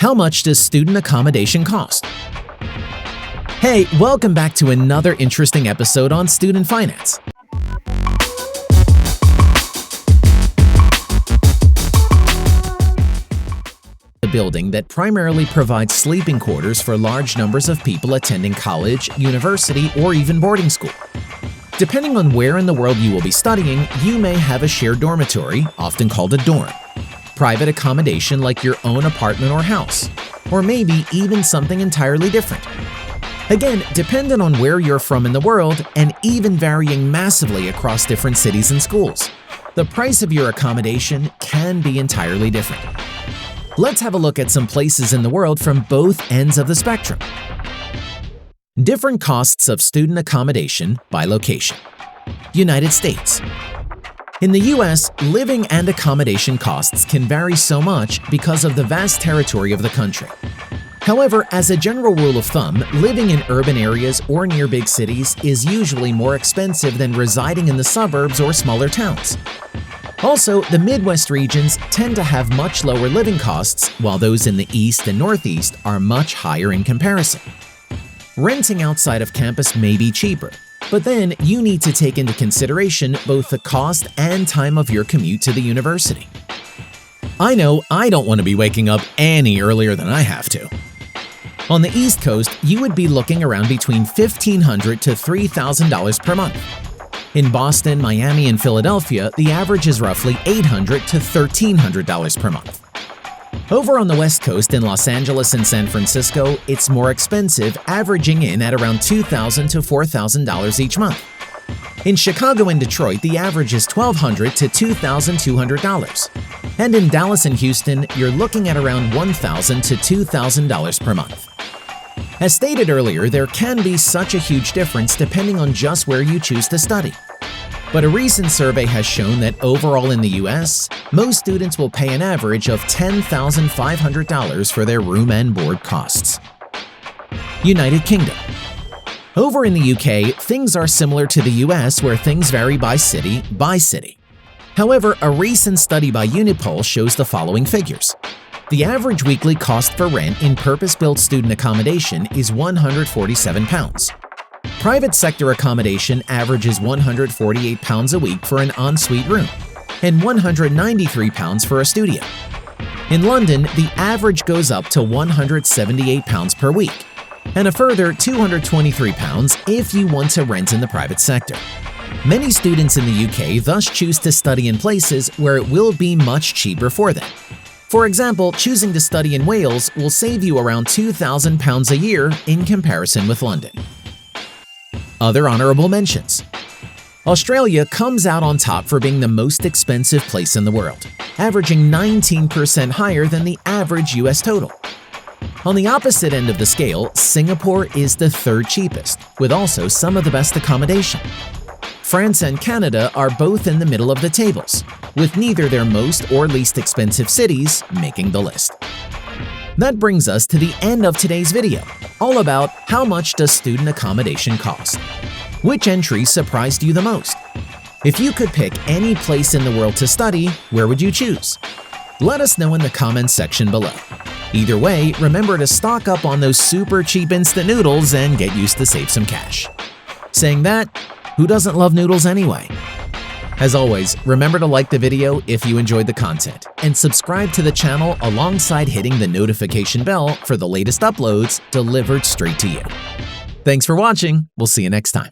How much does student accommodation cost? Hey, welcome back to another interesting episode on student finance. A building that primarily provides sleeping quarters for large numbers of people attending college, university, or even boarding school. Depending on where in the world you will be studying, you may have a shared dormitory, often called a dorm, private accommodation like your own apartment or house, or maybe even something entirely different. Again, dependent on where you're from in the world, and even varying massively across different cities and schools, the price of your accommodation can be entirely different. Let's have a look at some places in the world from both ends of the spectrum. Different costs of student accommodation by location. United States. In the US, living and accommodation costs can vary so much because of the vast territory of the country. However, as a general rule of thumb, living in urban areas or near big cities is usually more expensive than residing in the suburbs or smaller towns. Also, the Midwest regions tend to have much lower living costs, while those in the East and Northeast are much higher in comparison. Renting outside of campus may be cheaper, but then you need to take into consideration both the cost and time of your commute to the university. I know I don't want to be waking up any earlier than I have to. On the East Coast, you would be looking around between $1,500 to $3,000 per month. In Boston, Miami, and Philadelphia, the average is roughly $800 to $1,300 per month. Over on the West Coast in Los Angeles and San Francisco, it's more expensive, averaging in at around $2,000 to $4,000 each month. In Chicago and Detroit, the average is $1,200 to $2,200. And in Dallas and Houston, you're looking at around $1,000 to $2,000 per month. As stated earlier, there can be such a huge difference depending on just where you choose to study. But a recent survey has shown that overall in the US, most students will pay an average of $10,500 for their room and board costs. United Kingdom. Over in the UK, things are similar to the US where things vary by city. However, a recent study by Unipol shows the following figures. The average weekly cost for rent in purpose-built student accommodation is £147. Private sector accommodation averages £148 a week for an ensuite room, and £193 for a studio. In London, the average goes up to £178 per week, and a further £223 if you want to rent in the private sector. Many students in the UK thus choose to study in places where it will be much cheaper for them. For example, choosing to study in Wales will save you around £2,000 a year in comparison with London. Other honorable mentions. Australia comes out on top for being the most expensive place in the world, averaging 19% higher than the average US total. On the opposite end of the scale, Singapore is the third cheapest, with also some of the best accommodation. France and Canada are both in the middle of the tables, with neither their most or least expensive cities making the list. That brings us to the end of today's video, all about how much does student accommodation cost. Which entry surprised you the most? If you could pick any place in the world to study, where would you choose? Let us know in the comments section below. Either way, remember to stock up on those super cheap instant noodles and get used to save some cash. Saying that, who doesn't love noodles anyway? As always, remember to like the video if you enjoyed the content, and subscribe to the channel alongside hitting the notification bell for the latest uploads delivered straight to you. Thanks for watching. We'll see you next time.